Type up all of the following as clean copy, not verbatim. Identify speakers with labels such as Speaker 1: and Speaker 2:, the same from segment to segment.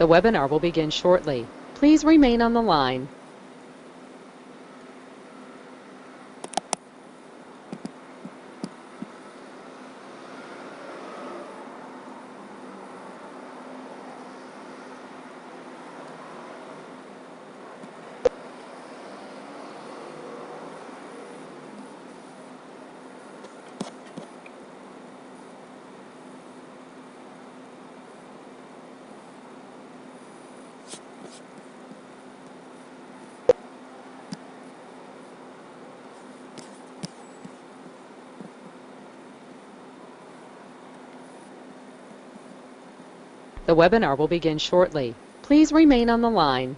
Speaker 1: The webinar will begin shortly. Please remain on the line. The webinar will begin shortly. Please remain on the line.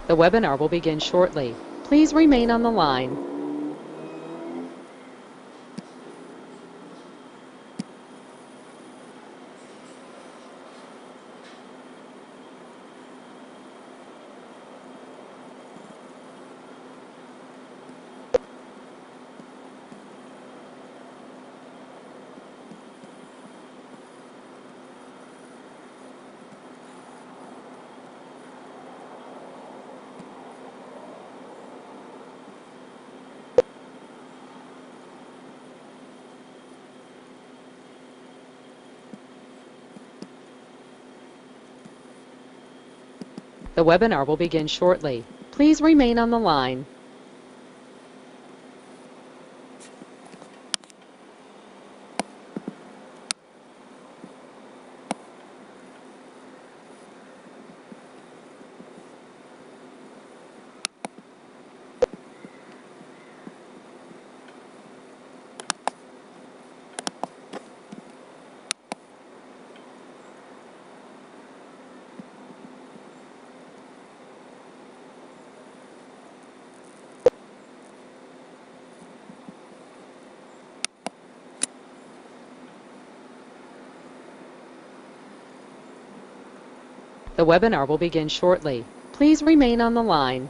Speaker 1: The webinar will begin shortly. Please remain on the line. The webinar will begin shortly. Please remain on the line. The webinar will begin shortly. Please remain on the line.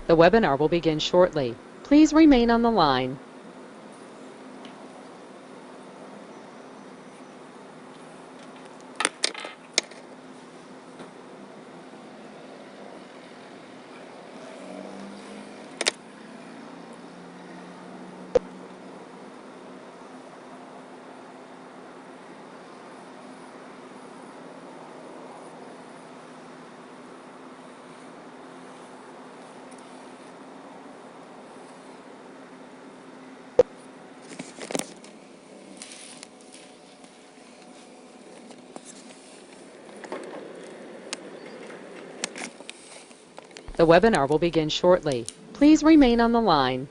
Speaker 1: The webinar will begin shortly. Please remain on the line. The webinar will begin shortly. Please remain on the line.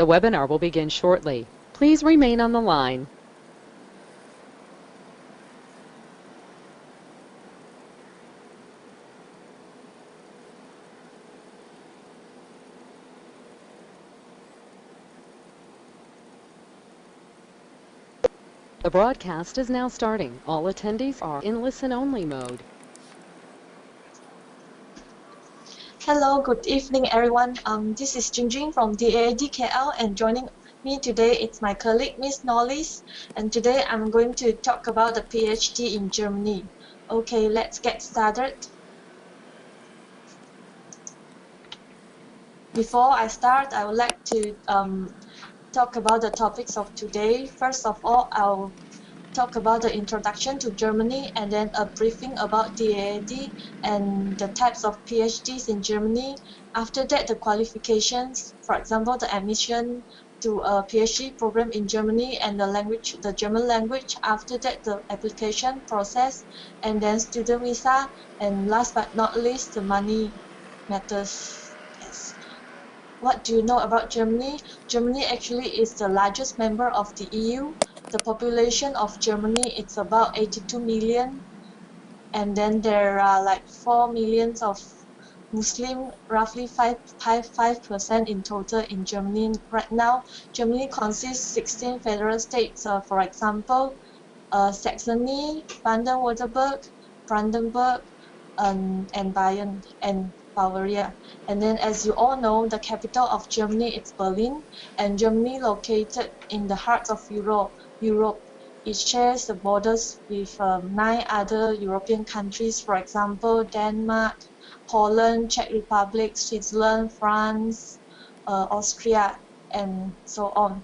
Speaker 1: The webinar will begin shortly. Please remain on the line. The broadcast is now starting. All attendees are in listen-only mode.
Speaker 2: Hello, good evening, everyone. This is Jingjing from DAAD-KL, and joining me today is my colleague, Miss Knowles. And today I'm going to talk about the PhD in Germany. Okay, let's get started. Before I start, I would like to talk about the topics of today. First of all, I'll talk about the introduction to Germany and then a briefing about DAAD and the types of PhDs in Germany. After that, the qualifications, for example, the admission to a PhD program in Germany and the language, the German language. After that, the application process and then student visa. And last but not least, the money matters. Yes. What do you know about Germany? Germany actually is the largest member of the EU. The population of Germany is about 82 million, and then there are like 4 millions of Muslim, roughly 5% in total in Germany right now. Germany consists 16 federal states, for example, Saxony, Baden-Württemberg, Brandenburg, and Bayern and Bavaria. And then, as you all know, the capital of Germany is Berlin, and Germany, located in the heart of Europe, it shares the borders with 9 other European countries, for example, Denmark, Holland, Czech Republic, Switzerland, France, Austria, and so on.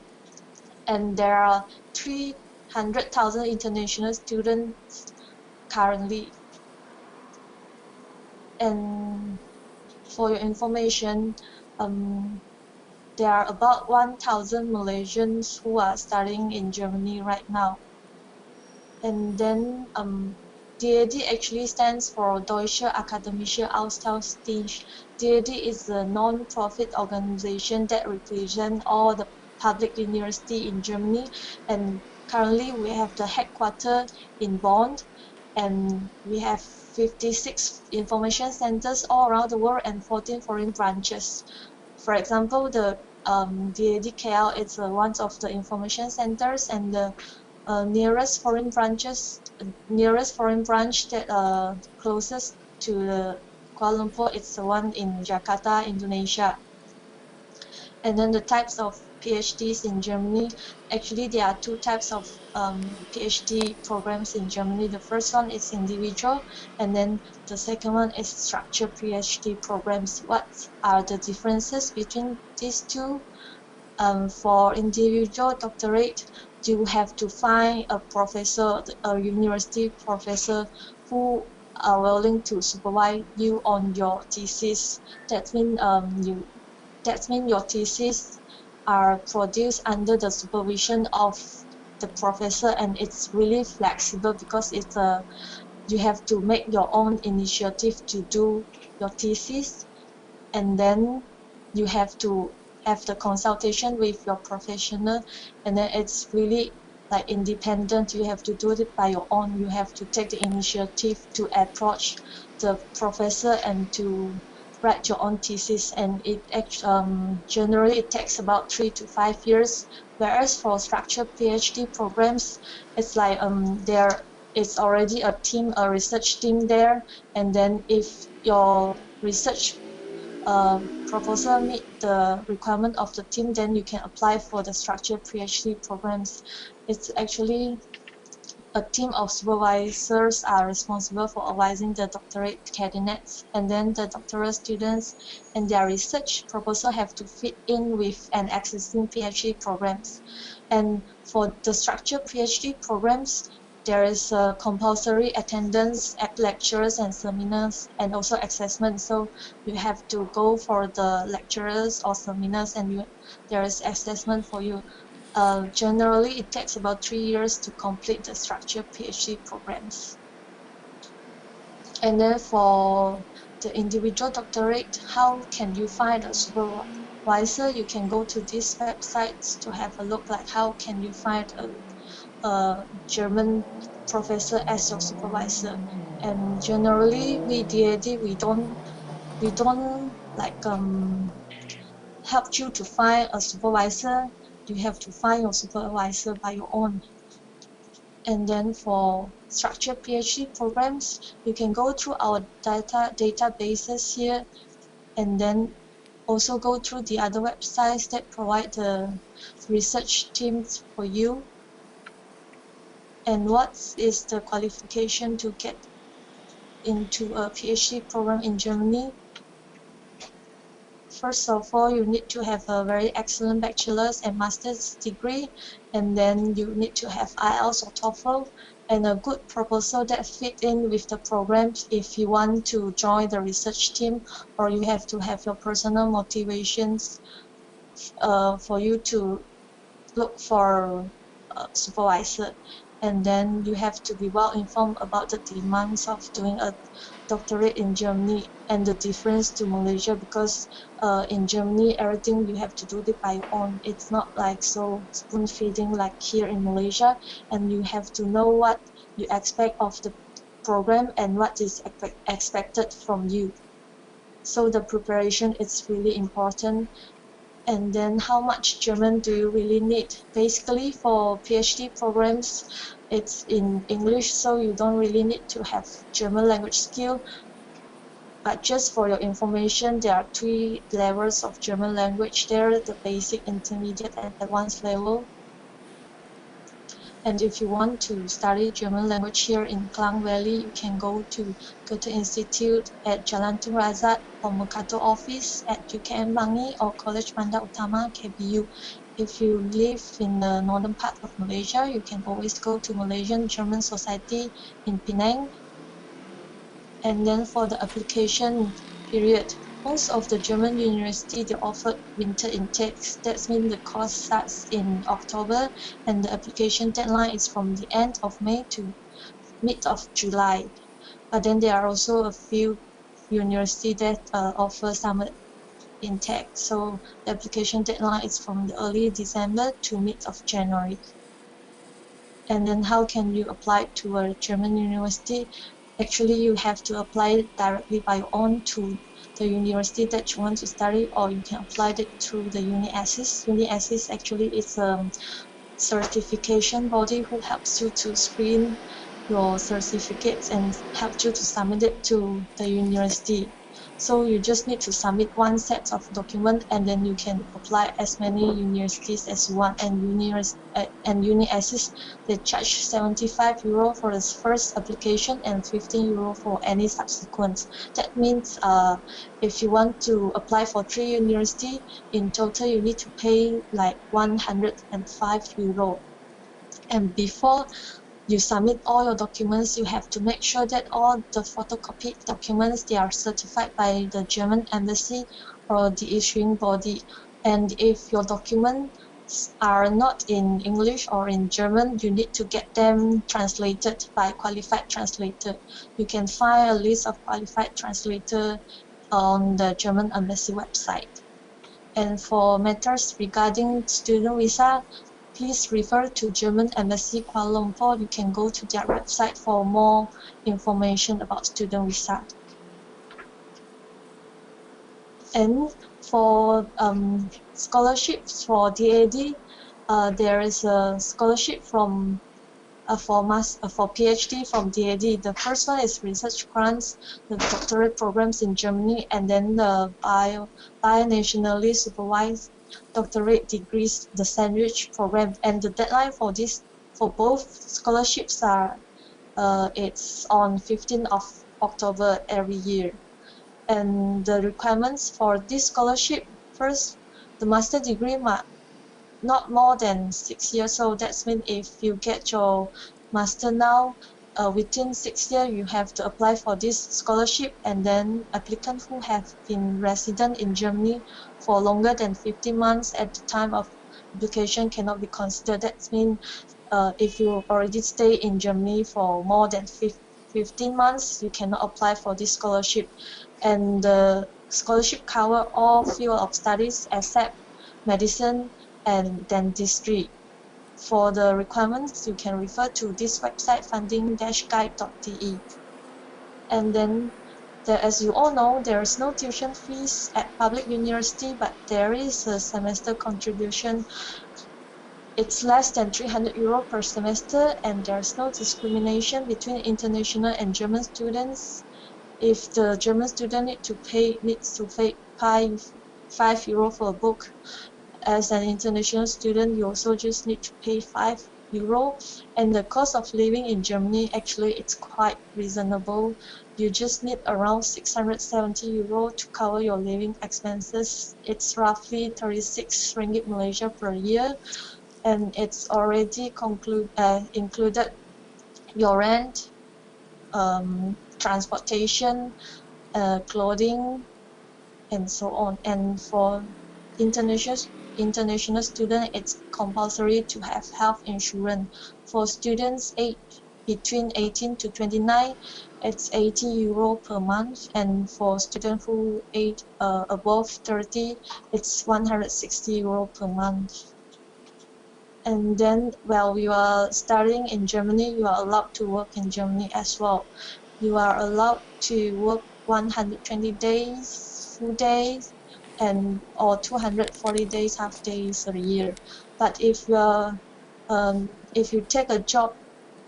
Speaker 2: And there are 300,000 international students currently. And for your information, there are about 1,000 Malaysians who are studying in Germany right now. And then DAAD actually stands for Deutsche Akademische Austauschdienst. DAAD is a non-profit organization that represents all the public university in Germany. And currently we have the headquarters in Bonn, and we have 56 information centers all around the world and 14 foreign branches. For example, the DAAD-KL is one of the information centers, and the nearest foreign branch that closest to the Kuala Lumpur, it's the one in Jakarta, Indonesia. And then the types of PhDs in Germany, actually there are 2 types of PhD programs in Germany. The first one is individual, and then the second one is structured PhD programs. What are the differences between these two? For individual doctorate, you have to find a professor, a university professor who are willing to supervise you on your thesis. That means your thesis are produced under the supervision of the professor, and it's really flexible because you have to make your own initiative to do your thesis, and then you have to have the consultation with your professional, and then it's really like independent. You have to do it by your own. You have to take the initiative to approach the professor and to write your own thesis, and generally it takes about 3 to 5 years. Whereas for structured PhD programs, it's like there is already a research team there, and then if your research proposal meet the requirement of the team, then you can apply for the structured PhD programs. It's actually a team of supervisors are responsible for advising the doctorate candidates, and then the doctoral students and their research proposal have to fit in with an existing PhD programs. And for the structured PhD programs, there is a compulsory attendance at lectures and seminars, and also assessment. So you have to go for the lectures or seminars, and there is assessment for you. Generally, it takes about 3 years to complete the structured PhD programs. And then for the individual doctorate, how can you find a supervisor? You can go to these websites to have a look like how can you find a German professor as your supervisor. And generally, we DAD, we don't like help you to find a supervisor. You have to find your supervisor by your own. And then for structured PhD programs, you can go through our databases here, and then also go through the other websites that provide the research teams for you. And what is the qualification to get into a PhD program in Germany? First of all, you need to have a very excellent bachelor's and master's degree, and then you need to have IELTS or TOEFL and a good proposal that fit in with the programs if you want to join the research team, or you have to have your personal motivations for you to look for a supervisor. And then you have to be well informed about the demands of doing a doctorate in Germany and the difference to Malaysia, because in Germany everything you have to do it by your own. It's not like so spoon feeding like here in Malaysia, and you have to know what you expect of the program and what is expected from you. So the preparation is really important. And then how much German do you really need? Basically for PhD programs, it's in English, so you don't really need to have German language skill. But just for your information, there are 3 levels of German language there: the basic, intermediate, and advanced level. And if you want to study German language here in Klang Valley, you can go to Goethe Institute at Jalan Tun Razak, or Mercato office at UKM Bangi, or College Bandar Utama, KBU. If you live in the northern part of Malaysia, you can always go to Malaysian German Society in Penang. And then for the application period, most of the German university, they offer winter intakes. That means the course starts in October, and the application deadline is from the end of May to mid of July. But then there are also a few universities that offer summer intake. So the application deadline is from the early December to mid of January. And then how can you apply to a German university? Actually, you have to apply directly by your own to the university that you want to study, or you can apply it through the UniAssist. UniAssist actually is a certification body who helps you to screen your certificates and helps you to submit it to the university. So you just need to submit one set of documents, and then you can apply as many universities as you want. And UniAssist, they charge €75 for the first application and €15 for any subsequent. That means if you want to apply for 3 universities, in total you need to pay like €105. And before you submit all your documents, you have to make sure that all the photocopied documents, they are certified by the German embassy or the issuing body. And if your documents are not in English or in German, you need to get them translated by qualified translator. You can find a list of qualified translator on the German embassy website. And for matters regarding student visa, please refer to German Embassy Kuala Lumpur. You can go to their website for more information about student visa. And for scholarships for DAD, there is a scholarship from for PhD from DAD. The first one is research grants, the doctorate programs in Germany, and then the binationally supervised doctorate degrees, the sandwich program. And the deadline for both scholarships are it's on 15th of October every year. And the requirements for this scholarship: first, the master degree not more than 6 years. So that means if you get your master now, within 6 years, you have to apply for this scholarship. And then applicants who have been resident in Germany for longer than 15 months at the time of application cannot be considered. That means if you already stay in Germany for more than 15 months, you cannot apply for this scholarship. and the scholarship cover all field of studies except medicine and dentistry. For the requirements, you can refer to this website funding-guide.de. And then, as you all know, there is no tuition fees at public university, but there is a semester contribution. It's less than 300 euro per semester, and there's no discrimination between international and German students. If the German student needs to pay 5 euro for a book, as an international student, you also just need to pay 5 euro. And the cost of living in Germany, actually, it's quite reasonable. You just need around 670 euro to cover your living expenses. It's roughly 36 ringgit Malaysia per year, and it's already included your rent, transportation, clothing, and so on. And for international student, it's compulsory to have health insurance. For students aged between 18 to 29, it's 80 euro per month, and for students who age above 30, it's 160 euro per month. And then while you are studying in Germany, you are allowed to work in Germany as well. You are allowed to work 120 days, full days, and or 240 days, half days a year. But if you take a job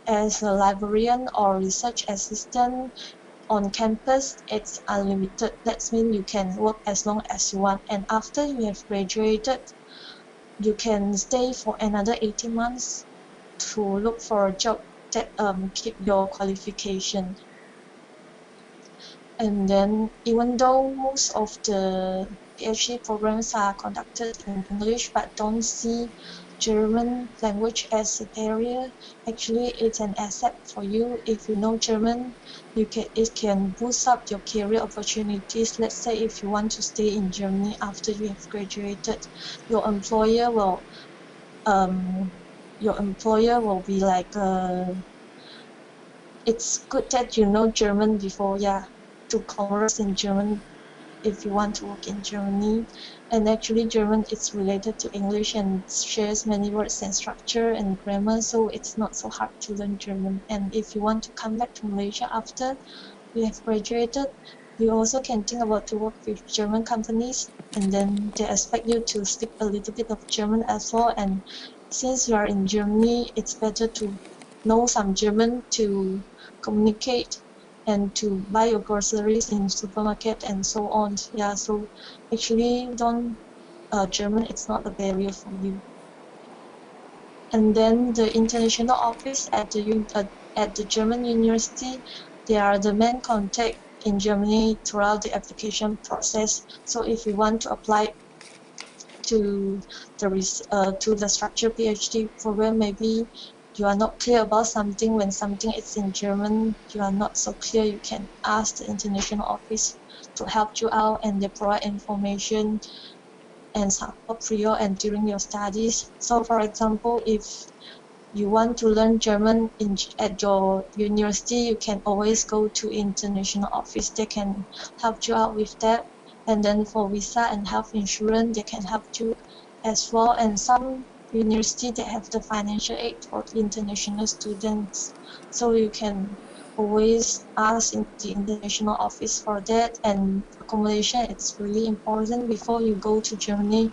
Speaker 2: as a librarian or research assistant on campus, it's unlimited. That means you can work as long as you want. And after you have graduated, you can stay for another 18 months to look for a job that keep your qualification. And then even though most of the PhD programs are conducted in English but don't see German language as a barrier, actually it's an asset for you. If you know German, it can boost up your career opportunities. Let's say if you want to stay in Germany after you have graduated, your employer will be like, it's good that you know German before, to converse in German if you want to work in Germany. And actually German is related to English and shares many words and structure and grammar, so it's not so hard to learn German. And if you want to come back to Malaysia after you have graduated, you also can think about to work with German companies, and then they expect you to speak a little bit of German as well. And since you are in Germany, it's better to know some German to communicate and to buy your groceries in supermarket and so on. So actually German, it's not a barrier for you. And then the international office at the German university, they are the main contact in Germany throughout the application process. So if you want to apply to the structured PhD program, maybe you are not clear about something. When something is in German, you are not so clear, you can ask the international office to help you out, and they provide information and support prior and during your studies. So for example, if you want to learn German at your university, you can always go to international office. They can help you out with that. And then for visa and health insurance, they can help you as well. And some university, they have the financial aid for international students. So you can always ask in the international office for that. And accommodation, it's really important. Before you go to Germany,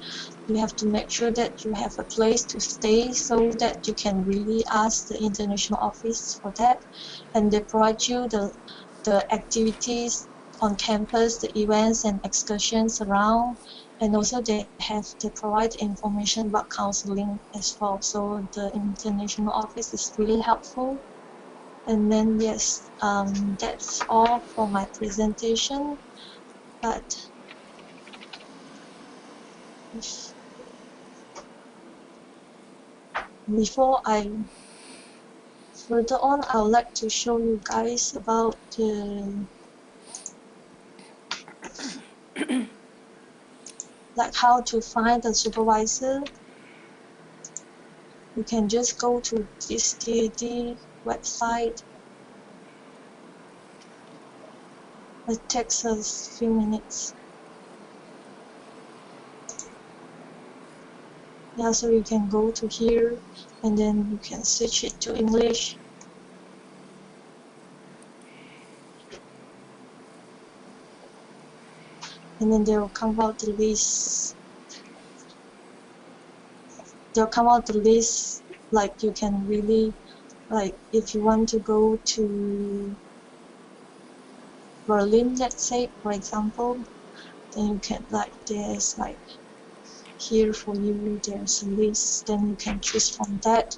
Speaker 2: you have to make sure that you have a place to stay, so that you can really ask the international office for that. And they provide you the activities on campus, the events and excursions around. And also they provide information about counseling as well. So the international office is really helpful. And then yes, that's all for my presentation. But before I further on, I would like to show you guys about like how to find a supervisor. You can just go to this DAAD website. It takes a few minutes. Yeah, so you can go to here and then you can switch it to English. And then they will come out the list. They'll come out the list, like you can really, like if you want to go to Berlin, let's say, for example, then you can, like, there's like here for you, there's a list, then you can choose from that.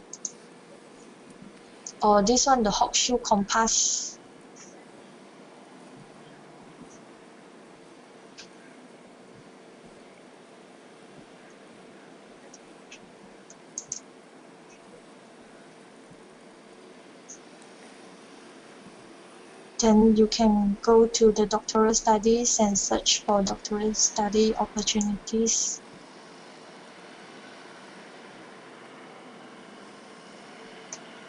Speaker 2: Or this one, the horseshoe compass. Then you can go to the doctoral studies and search for doctoral study opportunities.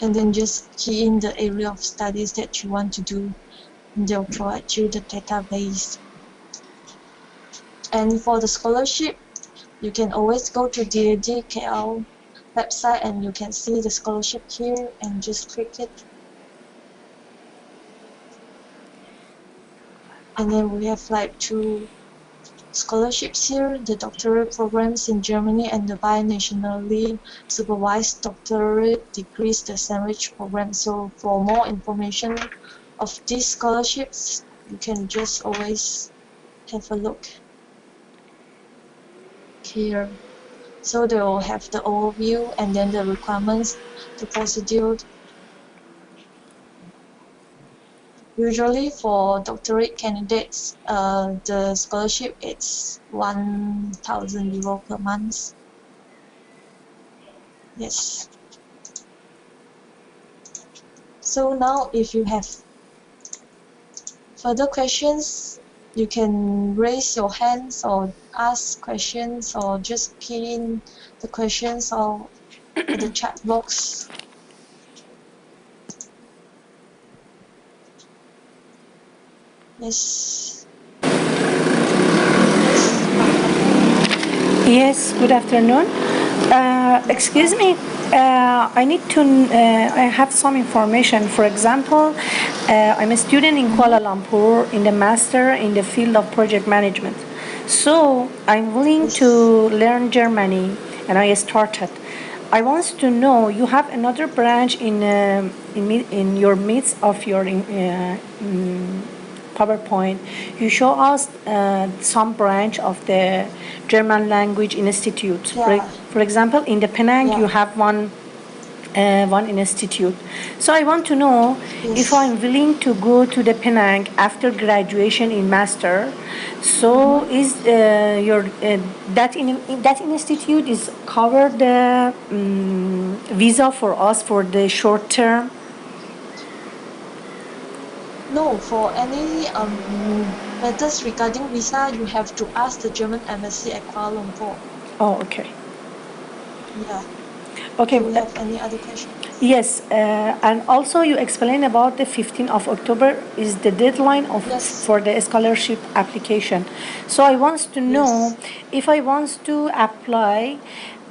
Speaker 2: And then just key in the area of studies that you want to do, and they'll provide you the database. And for the scholarship, you can always go to DAAD KL website and you can see the scholarship here and just click it. And then we have like 2 scholarships here, the doctoral programs in Germany and the binationally supervised doctorate degrees, the sandwich program. So for more information of these scholarships, you can just always have a look here. So they will have the overview and then the requirements, the procedure. Usually for doctorate candidates, the scholarship is 1,000 euro per month. Yes. So now if you have further questions, you can raise your hands or ask questions or just pin the questions or the chat box. Yes.
Speaker 3: Yes, good afternoon. Excuse me, I need to, I have some information. For example, I'm a student in Kuala Lumpur in the master in the field of project management. So I'm willing to learn Germany and I started. I want to know, you have another branch in your midst of your PowerPoint. You show us some branch of the German Language Institute.
Speaker 2: Yeah.
Speaker 3: For example, in the Penang,
Speaker 2: Yeah.
Speaker 3: you have one institute. So I want to know if I'm willing to go to the Penang after graduation in master. So is your that institute is cover the visa for us for the short term?
Speaker 2: No, for any matters regarding visa, you have to ask the German embassy at Kuala Lumpur.
Speaker 3: Oh, okay.
Speaker 2: Yeah.
Speaker 3: Okay.
Speaker 2: Do you have any other questions?
Speaker 3: Yes, and also you explained about the 15th of October is the deadline of for the scholarship application. So I want to know if I want to apply,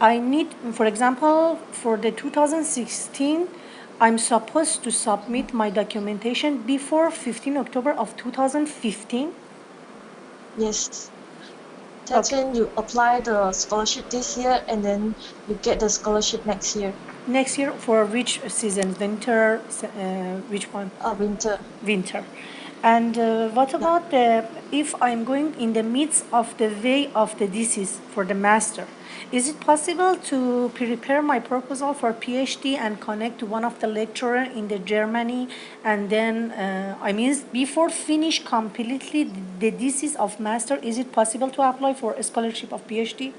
Speaker 3: I need, for example, for the 2016, I'm supposed to submit my documentation before 15 October of 2015.
Speaker 2: Yes. That's when you apply the scholarship this year and then you get the scholarship next year.
Speaker 3: Next year for which season? Winter, which one?
Speaker 2: Winter.
Speaker 3: Winter. And what about if I'm going in the midst of the way of the thesis for the master? Is it possible to prepare my proposal for PhD and connect to one of the lecturer in the Germany, and then I mean before finish completely the thesis of master? Is it possible to apply for a scholarship of PhD?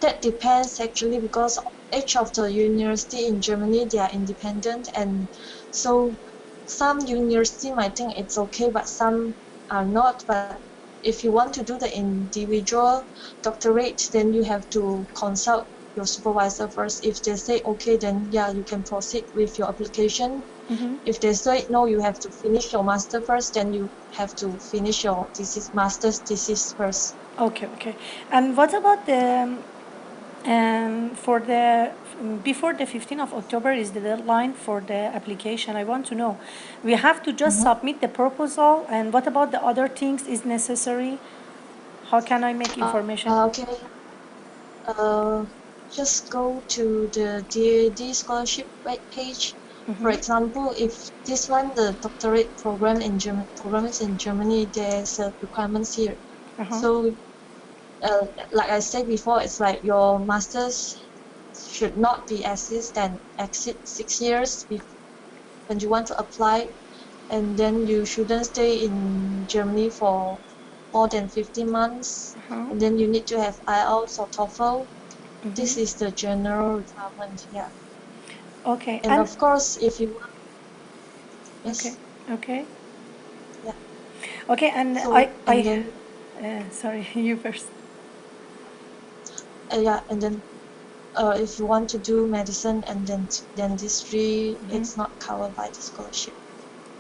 Speaker 2: That depends actually, because each of the university in Germany, they are independent, and so some university might think it's okay, but some are not. But if you want to do the individual doctorate, then you have to consult your supervisor first. If they say okay, then yeah, you can proceed with your application. If they say no, you have to finish your master first, then you have to finish your master's thesis first.
Speaker 3: Okay, okay. And what about the for the before the 15th of October is the deadline for the application? I want to know. We have to just submit the proposal, and what about the other things is necessary? How can I make information?
Speaker 2: Okay. Just go to the DAAD scholarship page. For example, if this one, the doctorate program in programs in Germany, there's a requirements here. So, like I said before, it's like your master's should not be exceed 6 years when you want to apply, and then you shouldn't stay in Germany for more than 15 months, and then you need to have IELTS or TOEFL. This is the general requirement, yeah.
Speaker 3: Okay.
Speaker 2: And of course, if you want,
Speaker 3: Okay.
Speaker 2: yes,
Speaker 3: Okay.
Speaker 2: yeah.
Speaker 3: Okay. And
Speaker 2: So,
Speaker 3: sorry, you first.
Speaker 2: yeah, and then if you want to do medicine and then dentistry, it's not covered by the scholarship.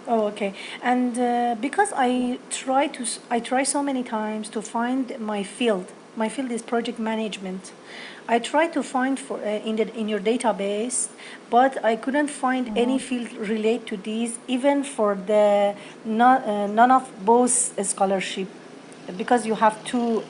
Speaker 3: Oh, okay. And because I try so many times to find my field. My field is project management. I try to find for in your database, but I couldn't find any field relate to these, even for the none of both scholarship, because you have two,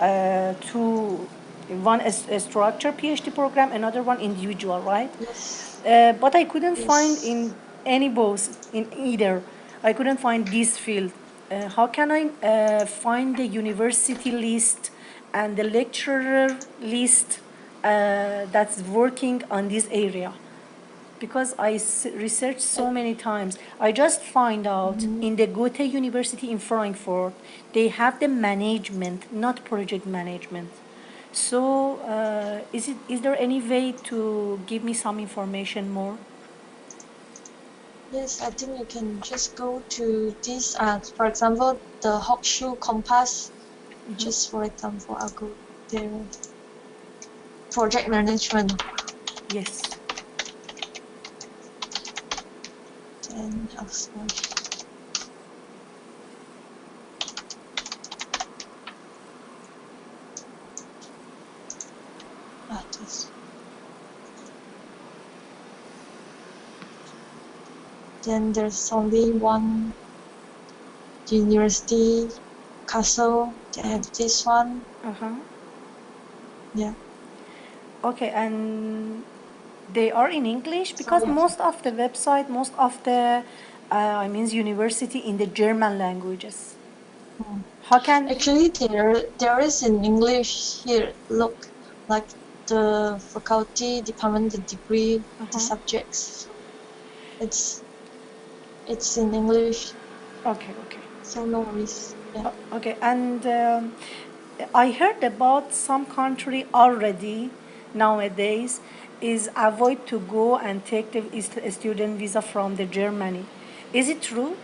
Speaker 3: one is a structure PhD program, another one individual, right?
Speaker 2: Yes,
Speaker 3: But I couldn't find
Speaker 2: yes.
Speaker 3: in any both in either. I couldn't find this field. How can I find the university list and the lecturer list that's working on this area? Because I researched so many times. I just find out in the Goethe University in Frankfurt, they have the management, not project management. So, is there any way to give me some information more?
Speaker 2: Yes, I think you can just go to this, for example, the Hochschule Compass. Just for example, I'll go there. Project management.
Speaker 3: Yes.
Speaker 2: And Oxford. This. Then there's only one university, Castle. They have this one. Yeah.
Speaker 3: Okay, and they are in English
Speaker 2: So,
Speaker 3: because
Speaker 2: yeah.
Speaker 3: most of the website, most of the, I mean, university in the German languages. How can?
Speaker 2: Actually, there is in English here. Look, like the faculty, department, the degree, the subjects. It's in English.
Speaker 3: Okay, okay.
Speaker 2: So no worries. Yeah.
Speaker 3: Okay, and I heard about some country already nowadays is avoid to go and take the student visa from the Germany. Is it true?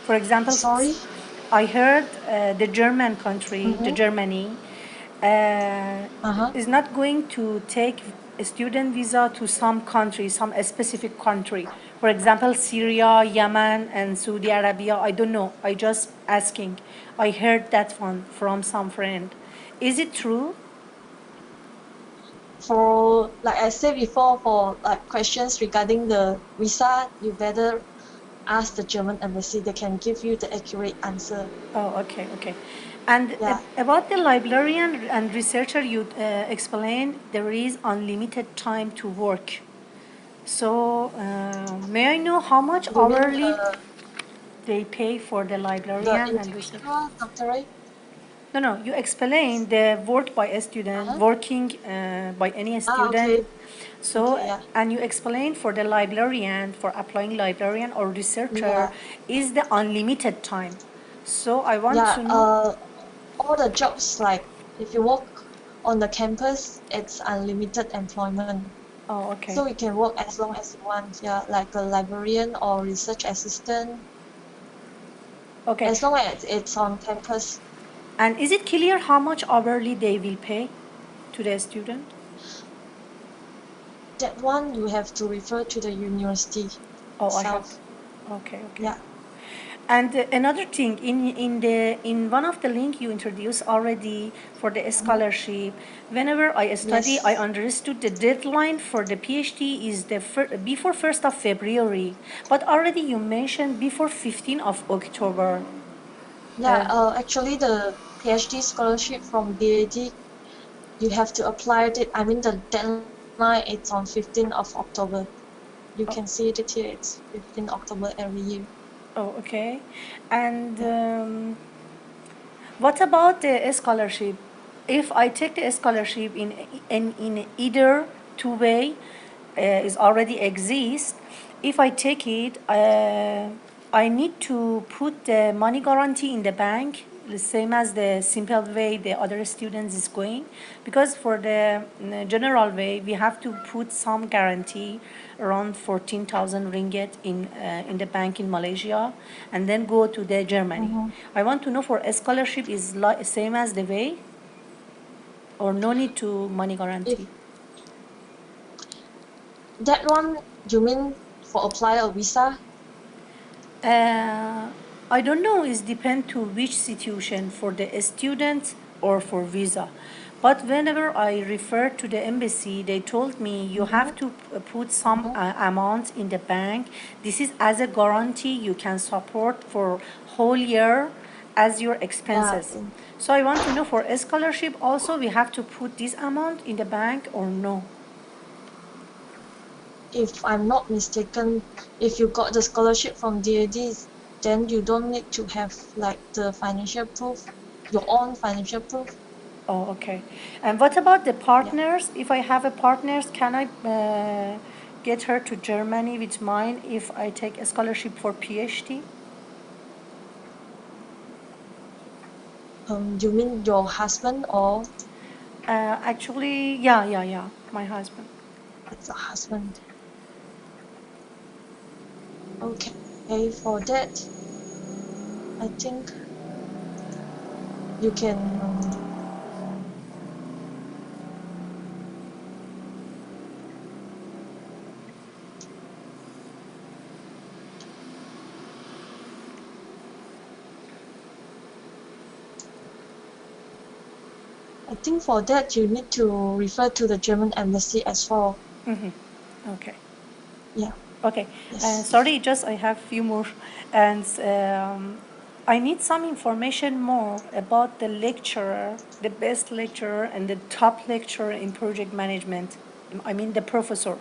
Speaker 3: For example,
Speaker 2: Sorry.
Speaker 3: I heard the German country, the Germany, is not going to take a student visa to some country, some specific country. For example, Syria, Yemen, and Saudi Arabia. I don't know. I just asking. I heard that one from some friend. Is it true?
Speaker 2: For like I said before, for like questions regarding the visa, you better ask the German embassy. They can give you the accurate answer.
Speaker 3: Oh, okay, okay. And
Speaker 2: Yeah.
Speaker 3: about the librarian and researcher, you explained there is unlimited time to work. So, may I know how much
Speaker 2: You mean
Speaker 3: hourly they pay for the
Speaker 2: the
Speaker 3: librarian and researcher?
Speaker 2: individual doctorate?
Speaker 3: No, no, you explained the work by a student, working by any student.
Speaker 2: Okay.
Speaker 3: So,
Speaker 2: Okay, yeah.
Speaker 3: and you explained for the librarian, for applying librarian or researcher,
Speaker 2: Yeah.
Speaker 3: is the unlimited time. So, I want
Speaker 2: Yeah.
Speaker 3: to know.
Speaker 2: All the jobs, like if you work on the campus, it's unlimited employment.
Speaker 3: Oh, okay.
Speaker 2: So you can work as long as you want. Yeah, like a librarian or research assistant.
Speaker 3: Okay.
Speaker 2: As long as it's on campus.
Speaker 3: And is it clear how much hourly they will pay to the student?
Speaker 2: That one you have to refer to the university
Speaker 3: Oh, I have.
Speaker 2: itself.
Speaker 3: Okay, okay.
Speaker 2: Yeah.
Speaker 3: And another thing, in one of the link you introduced already for the scholarship, whenever I study, I
Speaker 2: Yes.
Speaker 3: understood the deadline for the PhD is before 1st of February, but already you mentioned before 15th of October.
Speaker 2: Yeah. Actually, the PhD scholarship from DAD, you have to apply it. I mean, the deadline it's on 15th of October. You can see it here. It's 15th October every year.
Speaker 3: Oh, okay. And
Speaker 2: Yeah.
Speaker 3: what about the scholarship? If I take the scholarship in either two way, is already exist. If I take it, I need to put the money guarantee in the bank, the same as the simple way the other students is going, because for the general way we have to put some guarantee around 14,000 ringgit in the bank in Malaysia, and then go to the Germany.
Speaker 2: Mm-hmm.
Speaker 3: I want to know for a scholarship is same as the way, or no need to money
Speaker 2: If
Speaker 3: guarantee.
Speaker 2: that one you mean for apply a visa?
Speaker 3: Uh, I don't know. It depends to which situation for the student or for visa. But whenever I refer to the embassy, they told me you
Speaker 2: Mm-hmm.
Speaker 3: have to put some
Speaker 2: Mm-hmm.
Speaker 3: amount in the bank. This is as a guarantee you can support for whole year as your
Speaker 2: Yeah.
Speaker 3: expenses. So I want to know for a scholarship also we have to put this amount in the bank or no?
Speaker 2: If I'm not mistaken, if you got the scholarship from DAD, then you don't need to have like the financial proof, your own financial proof.
Speaker 3: Oh, okay. And what about the
Speaker 2: Yeah.
Speaker 3: partners? If I have a partners, can I get her to Germany with mine if I take a scholarship for PhD?
Speaker 2: You mean your husband or
Speaker 3: Actually, yeah, yeah, yeah, my husband.
Speaker 2: it's a husband? Okay, for that, I think you can. I think for that you need to refer to the German embassy as well.
Speaker 3: Okay.
Speaker 2: Yeah.
Speaker 3: Okay.
Speaker 2: Yes.
Speaker 3: Sorry, just I have few more, and I need some information more about the lecturer, the best lecturer, and the top lecturer in project management. I mean the professor.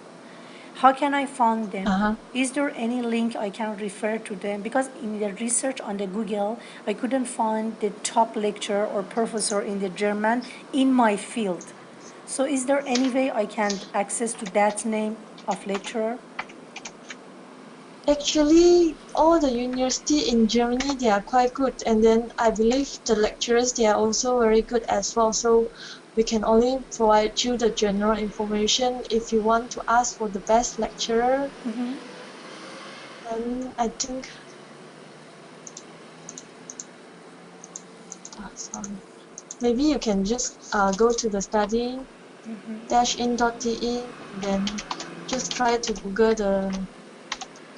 Speaker 3: How can I find them?
Speaker 2: Uh-huh.
Speaker 3: Is there any link I can refer to them? Because in the research on the Google, I couldn't find the top lecturer or professor in the German in my field. So is there any way I can access to that name of lecturer?
Speaker 2: Actually, all the university in Germany, they are quite good. And then I believe the lecturers, they are also very good as well. So we can only provide you the general information. If you want to ask for the best lecturer, then I think, sorry, maybe you can just go to the study-in.de, then just try to Google the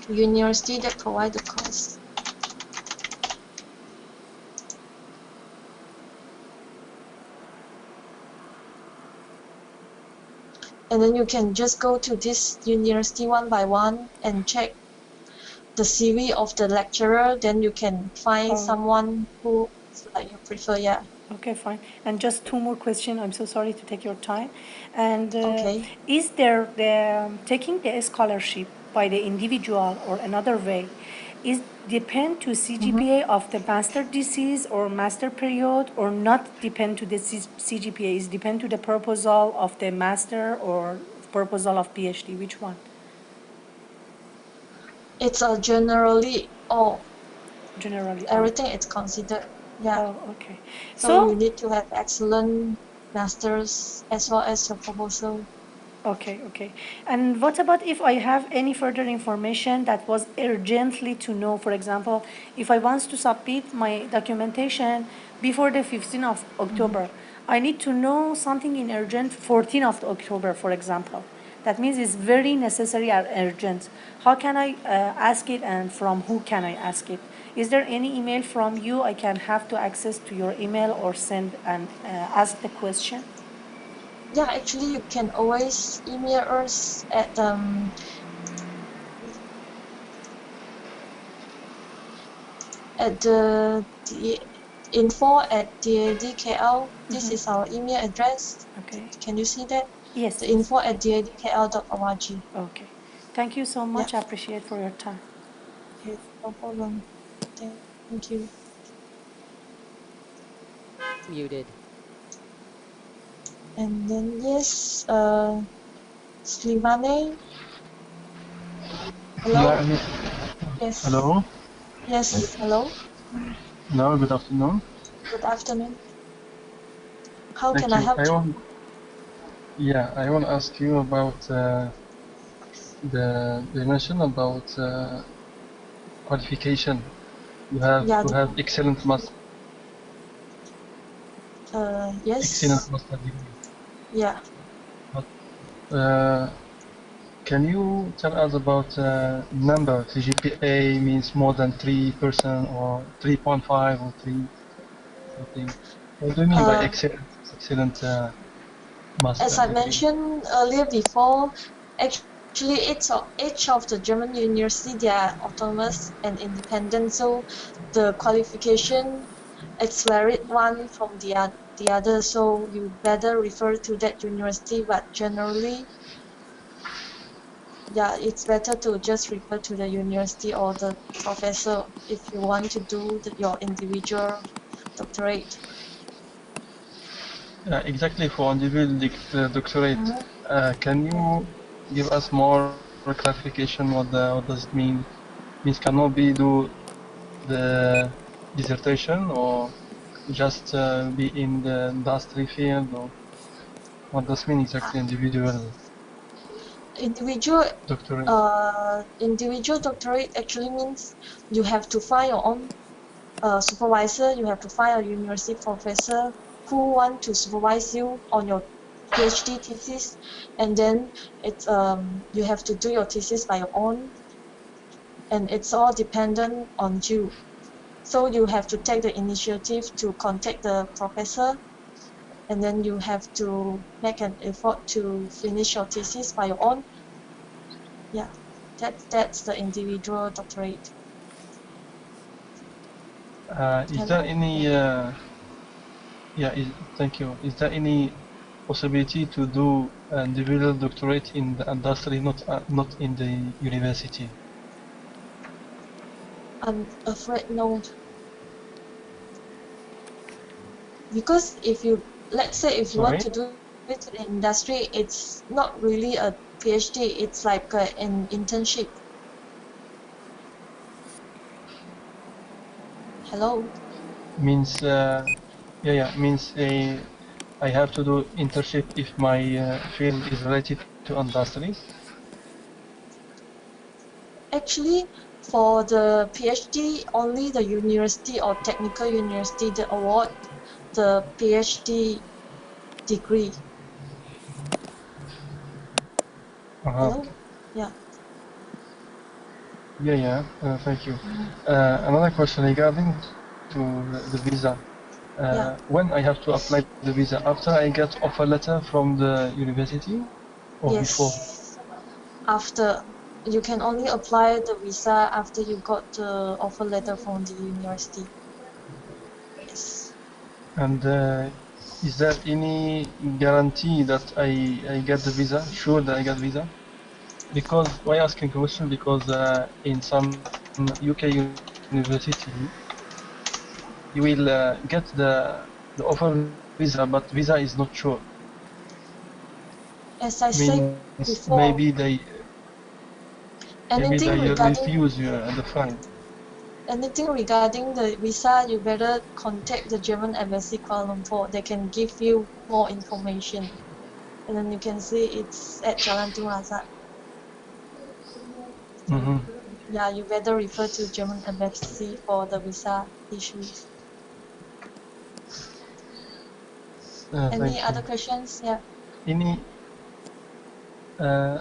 Speaker 2: university that provide the course. And then you can just go to this university one by one and check the CV of the lecturer. Then you can find
Speaker 3: Oh,
Speaker 2: someone who like you prefer. Yeah.
Speaker 3: okay, fine. And just two more questions. I'm so sorry to take your time. And
Speaker 2: Okay.
Speaker 3: is there the taking the scholarship by the individual or another way is depend to
Speaker 2: Mm-hmm.
Speaker 3: CGPA of the master thesis or master period, or not depend to the CGPA? Is depend to the proposal of the master or proposal of PhD? Which one?
Speaker 2: It's a generally
Speaker 3: Generally all.
Speaker 2: everything is considered. Yeah.
Speaker 3: Oh, okay.
Speaker 2: So
Speaker 3: So
Speaker 2: you need to have excellent masters as well as your proposal.
Speaker 3: okay, okay. And what about if I have any further information that was urgently to know? For example, if I want to submit my documentation before the 15th of
Speaker 2: Mm-hmm.
Speaker 3: October, I need to know something in urgent 14th of October, for example. That means it's very necessary or urgent. How can I ask it, and from who can I ask it? Is there any email from you I can have to access to your email or send and ask the question?
Speaker 2: Yeah, actually, you can always email us at the info@DAAD-KL. This is our email address.
Speaker 3: Okay.
Speaker 2: Can you see that?
Speaker 3: Yes,
Speaker 2: The
Speaker 3: yes.
Speaker 2: info@daadkl.org.
Speaker 3: Okay. Thank you so
Speaker 2: Yeah.
Speaker 3: much. I appreciate for your time.
Speaker 2: Okay. No problem. Thank you.
Speaker 1: Muted.
Speaker 2: And then yes, Slimane. Hello.
Speaker 4: Yeah,
Speaker 2: Yes.
Speaker 4: hello.
Speaker 2: Yes. Hello.
Speaker 4: Hello, good afternoon.
Speaker 2: Good afternoon. How can
Speaker 4: Thank
Speaker 2: I
Speaker 4: you.
Speaker 2: help you?
Speaker 4: I want to ask you about the mention about qualification. You have
Speaker 2: Yeah.
Speaker 4: to have excellent
Speaker 2: Yes.
Speaker 4: master degree.
Speaker 2: Yeah.
Speaker 4: But can you tell us about number? GPA means more than 3% or 3.5 or 3 something. What do you mean by
Speaker 2: Uh,
Speaker 4: excellent
Speaker 2: as
Speaker 4: master
Speaker 2: I
Speaker 4: degree?
Speaker 2: mentioned earlier before, actually each of the German university, they are autonomous and independent, so the qualification it's varied one from the other, so you better refer to that university. But generally, yeah, it's better to just refer to the university or the professor if you want to do your individual doctorate.
Speaker 4: Exactly for individual doctorate.
Speaker 2: Mhm.
Speaker 4: Can
Speaker 2: Yeah.
Speaker 4: you give us more clarification what does it mean? Means cannot be do the dissertation or just be in the industry field, or what does mean exactly individual
Speaker 2: Individual
Speaker 4: doctorate?
Speaker 2: individual doctorate actually means you have to find your own supervisor. You have to find a university professor who want to supervise you on your PhD thesis, and then it's you have to do your thesis by your own, and it's all dependent on you. So you have to take the initiative to contact the professor, and then you have to make an effort to finish your thesis by your own. Yeah, that's the individual doctorate.
Speaker 4: Is there
Speaker 2: Hello? Yeah.
Speaker 4: any thank you. Is there any possibility to do individual doctorate in the industry, not in the university?
Speaker 2: I'm afraid no, because if you, let's say if you want
Speaker 4: Sorry?
Speaker 2: to do it in industry, it's not really a PhD, it's like an internship. Hello?
Speaker 4: Means means I have to do internship if my field is related to industry.
Speaker 2: Actually, for the PhD, only the university or technical university that award the PhD degree.
Speaker 4: Uh-huh.
Speaker 2: Hello? Yeah.
Speaker 4: Thank you.
Speaker 2: Mhm.
Speaker 4: Another question regarding to the visa.
Speaker 2: Yeah.
Speaker 4: When I have to apply the visa, after I get offer letter from the university or before?
Speaker 2: Yes. After, you can only apply the visa after you got the offer letter from the university. Yes.
Speaker 4: And is there any guarantee that I get the visa? Sure that I get visa? Because why asking question? Because in some UK university, you will get the offer visa, but visa is not sure.
Speaker 2: As I said
Speaker 4: Means
Speaker 2: before,
Speaker 4: maybe
Speaker 2: anything
Speaker 4: they
Speaker 2: regarding
Speaker 4: refuse you the fine.
Speaker 2: anything regarding the visa, you better contact the German embassy Kuala Lumpur. They can give you more information. And then you can see it's at Jalan Tun Razak.
Speaker 4: Mm-hmm.
Speaker 2: Yeah, you better refer to German embassy for the visa issues. Any
Speaker 4: Thank
Speaker 2: other
Speaker 4: you.
Speaker 2: questions? Yeah.
Speaker 4: Any Uh,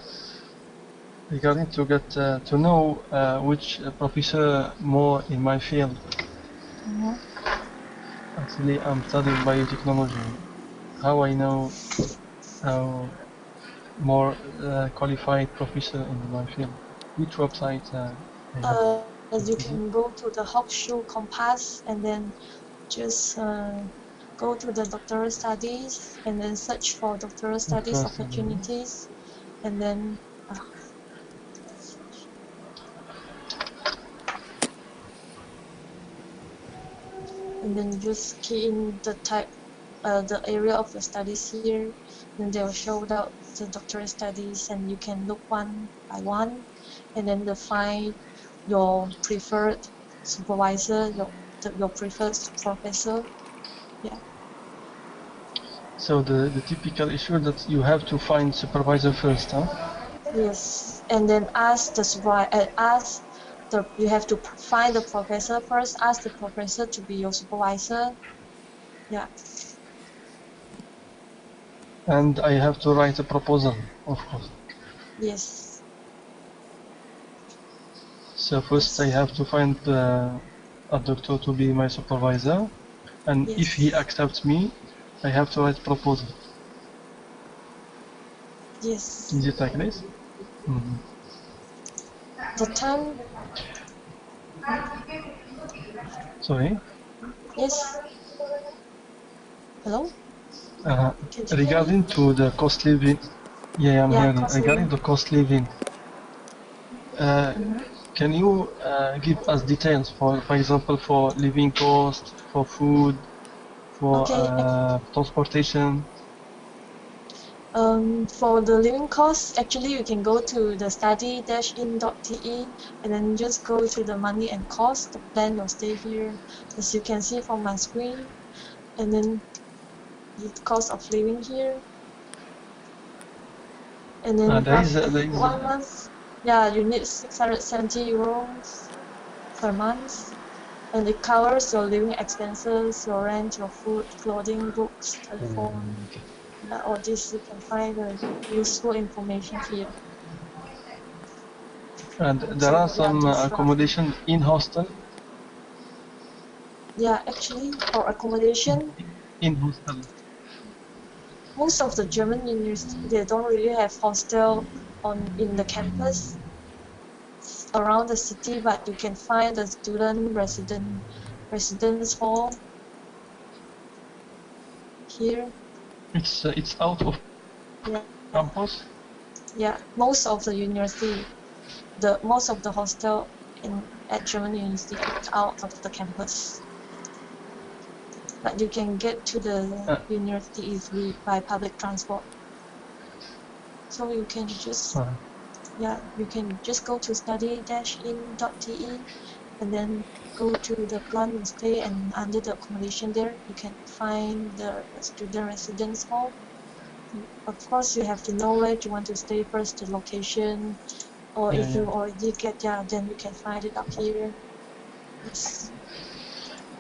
Speaker 4: regarding to get to know which professor more in my field.
Speaker 2: Mhm.
Speaker 4: Actually, I'm studying biotechnology. How I know how more qualified professor in my field? Which website I have to
Speaker 2: You
Speaker 4: visit?
Speaker 2: can go to the Hochschule Compass and then just go to the doctoral studies and then search for doctoral studies
Speaker 4: Doctor study.
Speaker 2: opportunities and then uh, just key in the type, the area of your studies here. Then they will show out the doctoral studies, and you can look one by one, and then find your preferred supervisor, your preferred professor. Yeah.
Speaker 4: So the typical issue that you have to find supervisor first, huh?
Speaker 2: Yes, and then ask the supervisor. You have to find the professor first. Ask the professor to be your supervisor. Yeah.
Speaker 4: And I have to write a proposal, of course.
Speaker 2: Yes.
Speaker 4: So first I
Speaker 2: Yes.
Speaker 4: have to find a doctor to be my supervisor, and if he
Speaker 2: Yes.
Speaker 4: accepts me, I have to write proposal.
Speaker 2: Yes.
Speaker 4: Is it like this? Mhm.
Speaker 2: The time.
Speaker 4: Sorry.
Speaker 2: Yes. Hello.
Speaker 4: Uh,
Speaker 2: Can you hear me?
Speaker 4: regarding to the cost living, yeah, I'm
Speaker 2: Yeah,
Speaker 4: hearing.
Speaker 2: cost
Speaker 4: Regarding
Speaker 2: living.
Speaker 4: the cost living, uh, can you give us details for example, for living cost, for food, for
Speaker 2: Okay.
Speaker 4: transportation?
Speaker 2: For the living costs, actually, you can go to the study-in.de and then just go to the money and cost, the plan your stay here, as you can see from my screen, and then the cost of living here, and then roughly
Speaker 4: There is
Speaker 2: 1 month. Yeah, you need 670 euros per month, and it covers your living expenses, your rent, your food, clothing, books, telephone. Yeah, all this you can find the useful information here.
Speaker 4: and there
Speaker 2: So
Speaker 4: are
Speaker 2: yeah,
Speaker 4: some
Speaker 2: this roughly.
Speaker 4: accommodation in hostel.
Speaker 2: Yeah, actually for accommodation,
Speaker 4: In hostel.
Speaker 2: most of the German university they don't really have hostel in the campus around the city, but you can find the student residence hall here.
Speaker 4: It's out of
Speaker 2: Yeah,
Speaker 4: campus.
Speaker 2: yeah. Most of the hostel in at German university is out of the campus, but you can get to the
Speaker 4: Uh,
Speaker 2: university easily by public transport. So you can just
Speaker 4: uh,
Speaker 2: yeah, you can just go to study-in.de and then go to the plan and stay, and under the accommodation there you can find the student residence hall. Of course you have to know where you want to stay first, the location, or
Speaker 4: yeah,
Speaker 2: if
Speaker 4: yeah.
Speaker 2: you already get, yeah, then you can find it up here. Yes.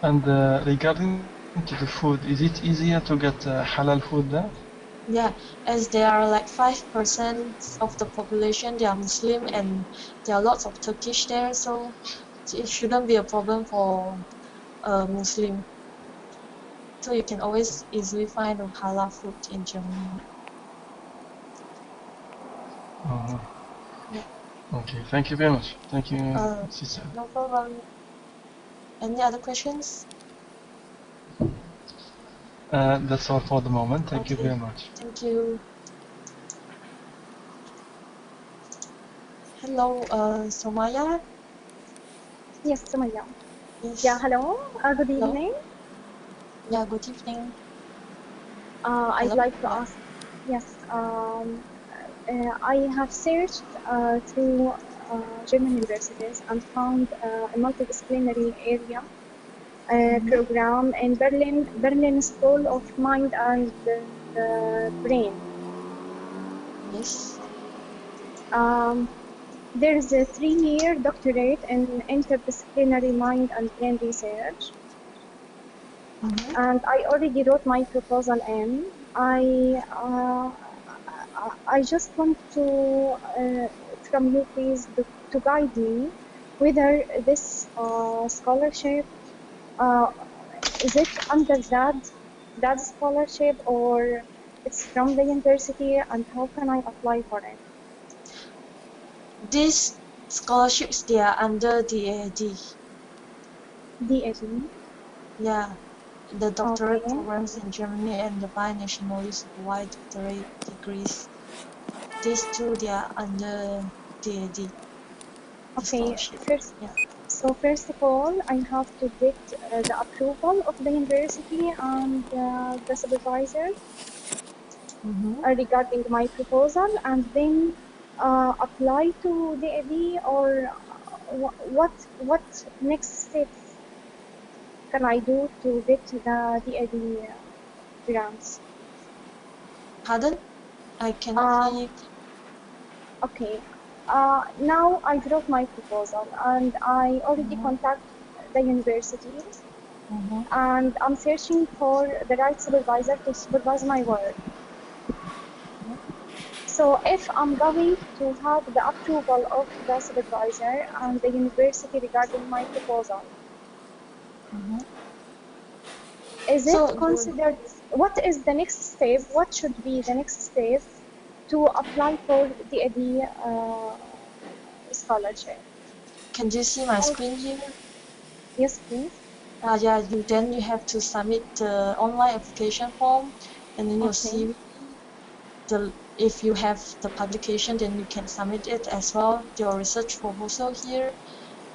Speaker 4: And regarding to the food, is it easier to get halal food there?
Speaker 2: Yeah, as there are like 5% of the population, they are Muslim, and there are lots of Turkish there, so it shouldn't be a problem for a Muslim. So you can always easily find a halal food in Germany.
Speaker 4: Uh,
Speaker 2: Yeah.
Speaker 4: okay, thank you very much. Thank you,
Speaker 2: Uh,
Speaker 4: sister.
Speaker 2: no problem. Any other questions?
Speaker 4: That's all for the moment. Thank you
Speaker 2: Okay.
Speaker 4: very much.
Speaker 2: Thank you. Hello, Somaya.
Speaker 5: Yes, Sumaya. Yeah,
Speaker 2: Yes.
Speaker 5: hello. Good
Speaker 2: Hello.
Speaker 5: evening.
Speaker 2: Yeah. Good evening.
Speaker 5: I'd
Speaker 2: Hello.
Speaker 5: like to
Speaker 2: Yeah.
Speaker 5: ask, yes, I have searched through German universities and found a multidisciplinary area
Speaker 2: Mm-hmm.
Speaker 5: program in Berlin School of Mind and Brain.
Speaker 2: Yes.
Speaker 5: Um, there's a 3-year doctorate in interdisciplinary mind and brain research,
Speaker 2: Mm-hmm.
Speaker 5: and I already wrote my proposal in. I I just want to from you, please, to guide me whether this scholarship is it under that scholarship or it's from the university, and how can I apply for it?
Speaker 2: These scholarships, they are under DAAD.
Speaker 5: DAD.
Speaker 2: Yeah, the doctorate
Speaker 5: Okay.
Speaker 2: programs in Germany and the binationally supervised doctorate degrees. These two, they are under DAD, the
Speaker 5: Okay.
Speaker 2: scholarship. Yeah.
Speaker 5: First of all, I have to get the approval of the university and the supervisor
Speaker 2: Mm-hmm.
Speaker 5: regarding my proposal, and then apply to the AD, or what next steps can I do to get the AD grants?
Speaker 2: Pardon? I cannot
Speaker 5: Uh,
Speaker 2: hear you.
Speaker 5: okay. Now I wrote my proposal and I already
Speaker 2: Mm-hmm.
Speaker 5: contacted the university,
Speaker 2: Mm-hmm.
Speaker 5: and I'm searching for the right supervisor to supervise my work. So if I'm going to have the approval of the supervisor and the university regarding my proposal,
Speaker 2: Mm-hmm.
Speaker 5: is it
Speaker 2: So you
Speaker 5: considered, what is the next step? What should be the next step to apply for the AD scholarship?
Speaker 2: can you see my
Speaker 5: Oh,
Speaker 2: screen here?
Speaker 5: yes, please.
Speaker 2: Yeah, you have to submit the online application form, and then your
Speaker 5: Okay.
Speaker 2: CV. If you have the publication, then you can submit it as well. Your research proposal here,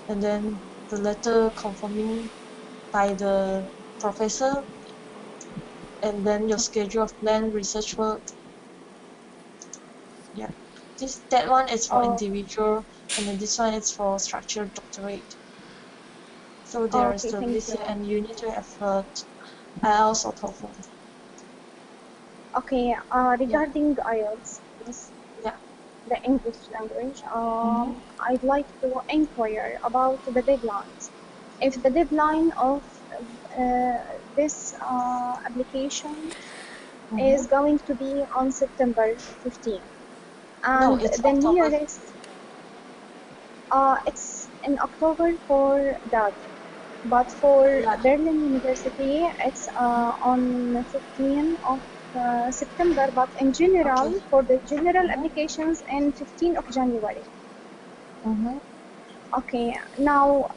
Speaker 2: and then the letter confirming by the professor, and then your schedule of planned research work. Yeah, that one is for
Speaker 5: Oh,
Speaker 2: individual, and then this one is for structured doctorate. So there is
Speaker 5: okay.
Speaker 2: the
Speaker 5: Thank
Speaker 2: list
Speaker 5: you.
Speaker 2: here, and you need to have IELTS or TOEFL.
Speaker 5: Okay.
Speaker 2: Yeah,
Speaker 5: Regarding IELTS, yes,
Speaker 2: yeah.
Speaker 5: the English language,
Speaker 2: Mm-hmm.
Speaker 5: I'd like to inquire about the deadlines. If the deadline of uh, this application
Speaker 2: Mm-hmm.
Speaker 5: is going to be on September 15,
Speaker 2: No,
Speaker 5: and
Speaker 2: it's
Speaker 5: the
Speaker 2: October.
Speaker 5: nearest, it's in October for that, but for
Speaker 2: Yeah.
Speaker 5: Berlin University, it's on 15 of September, but in
Speaker 2: Okay.
Speaker 5: general, for the general
Speaker 2: Mm-hmm.
Speaker 5: applications, in 15 of January.
Speaker 2: Mm-hmm.
Speaker 5: Okay, now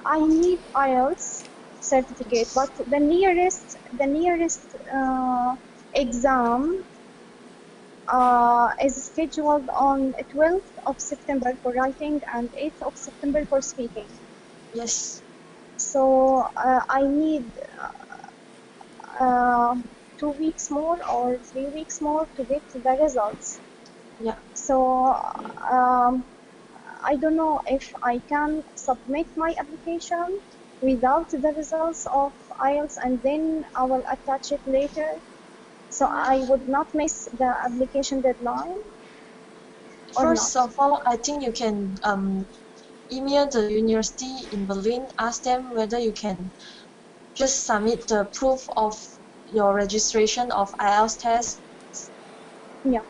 Speaker 5: I need IELTS certificate, but
Speaker 2: Yes.
Speaker 5: the nearest exam is scheduled on 12th of September for writing and 8th of September for speaking.
Speaker 2: Yes.
Speaker 5: So I need uh, 2 weeks more or 3 weeks more to get the results.
Speaker 2: Yeah.
Speaker 5: So um, I don't know if I can submit my application without the results of IELTS, and then I will attach it later. So I would not miss the application deadline or not.
Speaker 2: First of all, I think you can email the university in Berlin, ask them whether you can just submit the proof of your registration of IELTS test.
Speaker 5: Yeah.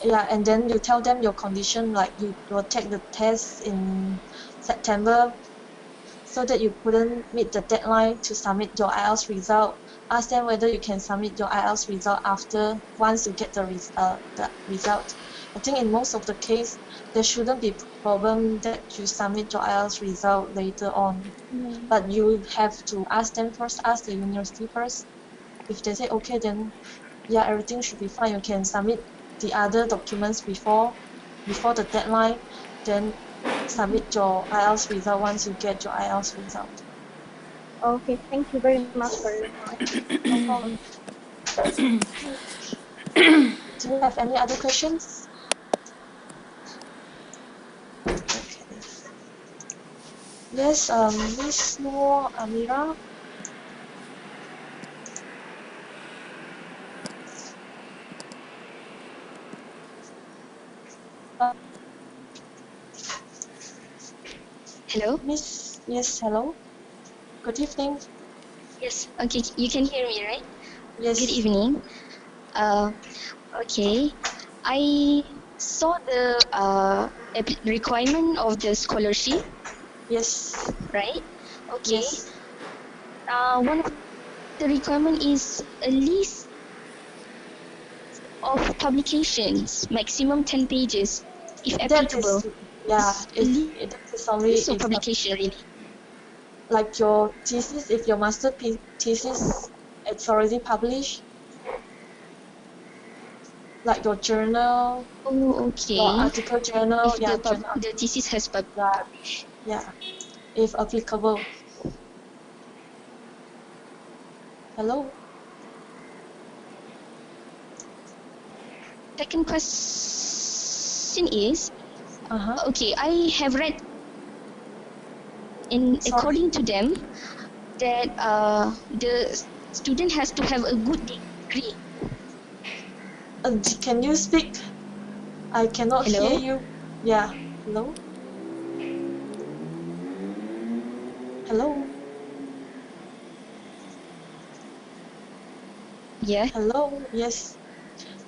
Speaker 2: Yeah, and then you tell them your condition, like you will take the test in September, so that you couldn't meet the deadline to submit your IELTS result. Ask them whether you can submit your IELTS result after once you get the result. I think in most of the case, there shouldn't be problem that you submit your IELTS result later on.
Speaker 5: Yeah.
Speaker 2: But you have to ask them first, ask the university first. If they say okay, then yeah, everything should be fine. You can submit the other documents before the deadline, then submit your IELTS result once you get your IELTS result.
Speaker 5: Okay. Thank you very much for your time.
Speaker 2: No problem. Do you have any other questions? Okay. Yes, Miss Noor Amira. Uh,
Speaker 6: Hello?
Speaker 2: yes, hello. Good evening.
Speaker 6: Yes, okay, you can hear me, right? Good
Speaker 2: Yes.
Speaker 6: evening. Uh, okay. I saw the requirement of the scholarship,
Speaker 2: Yes.
Speaker 6: right? Okay.
Speaker 2: Yes.
Speaker 6: One of the requirement is a list of publications, maximum 10 pages, if
Speaker 2: That
Speaker 6: applicable.
Speaker 2: is, yeah,
Speaker 6: It's a
Speaker 2: if that is only
Speaker 6: list of
Speaker 2: if
Speaker 6: publication, really.
Speaker 2: like your thesis, if your thesis it's already published, like your journal,
Speaker 6: Oh,
Speaker 2: your
Speaker 6: okay.
Speaker 2: article journal,
Speaker 6: If
Speaker 2: yeah,
Speaker 6: the thesis has
Speaker 2: yeah,
Speaker 6: published.
Speaker 2: yeah, if applicable. Hello?
Speaker 6: Second question is,
Speaker 2: Uh-huh.
Speaker 6: okay, I have read in
Speaker 2: Sorry?
Speaker 6: according to them that the student has to have a good degree.
Speaker 2: Can you speak? I cannot hear
Speaker 6: Hello?
Speaker 2: you. Yeah. Hello? Hello?
Speaker 6: Yeah.
Speaker 2: Hello? Yes.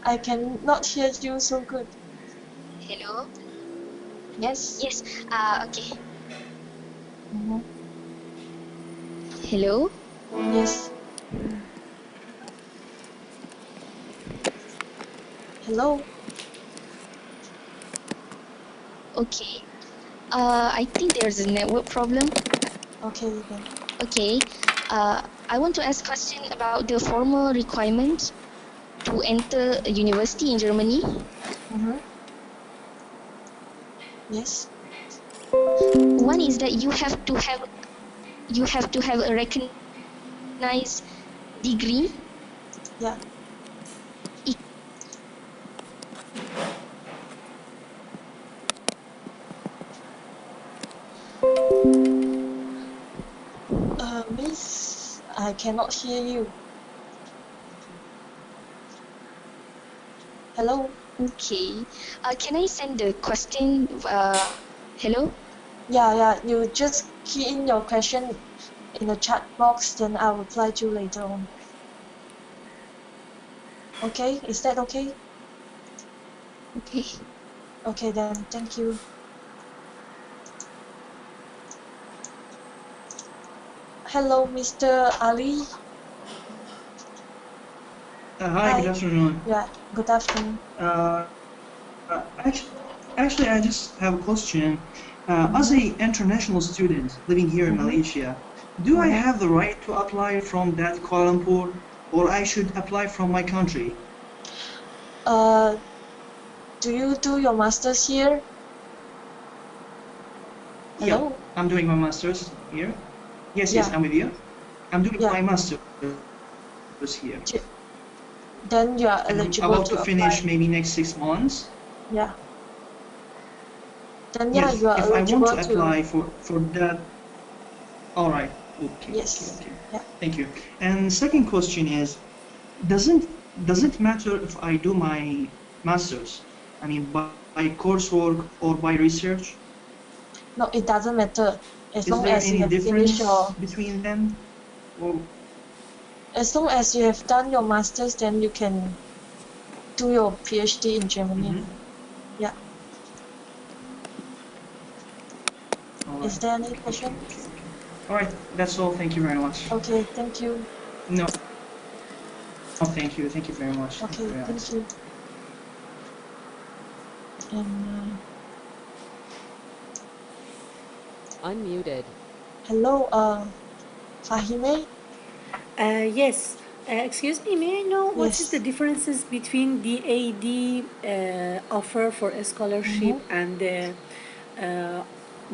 Speaker 2: I cannot hear you so good.
Speaker 6: Hello?
Speaker 2: Yes.
Speaker 6: Yes. Okay.
Speaker 2: Mm-hmm.
Speaker 6: Hello?
Speaker 2: Yes. Hello?
Speaker 6: Okay. I think there's a network problem.
Speaker 2: Okay then.
Speaker 6: Okay. I want to ask question about the formal requirements to enter a university in Germany.
Speaker 2: Mm-hmm. Yes.
Speaker 6: One is that you have to have a recognized degree.
Speaker 2: Yeah. Miss, I cannot hear you. Hello?
Speaker 6: Okay. Can I send the question? Hello?
Speaker 2: Yeah, yeah. You just key in your question in the chat box, then I'll reply to you later on. Okay? Is that okay?
Speaker 6: Okay.
Speaker 2: Okay then. Thank you. Hello, Mr. Ali.
Speaker 7: Hi, good
Speaker 2: Hi.
Speaker 7: afternoon.
Speaker 2: Yeah. Good afternoon.
Speaker 7: Uh, actually, I just have a question. As
Speaker 2: Mm-hmm.
Speaker 7: a international student living here in
Speaker 2: Mm-hmm.
Speaker 7: Malaysia, do I
Speaker 2: Mm-hmm.
Speaker 7: have the right to apply from that Kuala Lumpur, or I should apply from my country?
Speaker 2: Uh, do you do your master's here?
Speaker 7: Yeah,
Speaker 2: Hello?
Speaker 7: I'm doing my master's here. Yes, yes,
Speaker 2: Yeah.
Speaker 7: I'm with you. I'm doing
Speaker 2: Yeah.
Speaker 7: my master's here.
Speaker 2: Ch- Then you are
Speaker 7: I'm
Speaker 2: eligible
Speaker 7: about to
Speaker 2: to apply.
Speaker 7: finish maybe next 6 months.
Speaker 2: Yeah. Then yeah,
Speaker 7: Yes,
Speaker 2: you are
Speaker 7: if I want
Speaker 2: eligible
Speaker 7: to
Speaker 2: to.
Speaker 7: apply for that, all right. Okay, okay,
Speaker 2: Yes.
Speaker 7: okay.
Speaker 2: Yeah.
Speaker 7: Thank you. And second question is, doesn't does it matter if I do my master's? I mean, by coursework or by research?
Speaker 2: No, it doesn't matter as
Speaker 7: Is
Speaker 2: long
Speaker 7: there
Speaker 2: as you
Speaker 7: any
Speaker 2: have finished
Speaker 7: difference
Speaker 2: your.
Speaker 7: between them? Or
Speaker 2: As long as you have done your master's, then you can do your PhD in Germany.
Speaker 7: mhm.
Speaker 2: Yeah.
Speaker 7: All
Speaker 2: Is
Speaker 7: right.
Speaker 2: there any
Speaker 7: Okay, okay,
Speaker 2: question?
Speaker 7: okay, okay. All right. That's all. Thank you very much.
Speaker 2: Okay. Thank you.
Speaker 7: No, thank you. Thank you very much. Thank you
Speaker 2: Okay.
Speaker 7: very much.
Speaker 2: Thank you. And
Speaker 1: Unmuted.
Speaker 2: hello, Fahime.
Speaker 3: Yes. Excuse me, may I know what is the
Speaker 2: Yes.
Speaker 3: differences between DAD offer for a scholarship
Speaker 2: Mm-hmm.
Speaker 3: and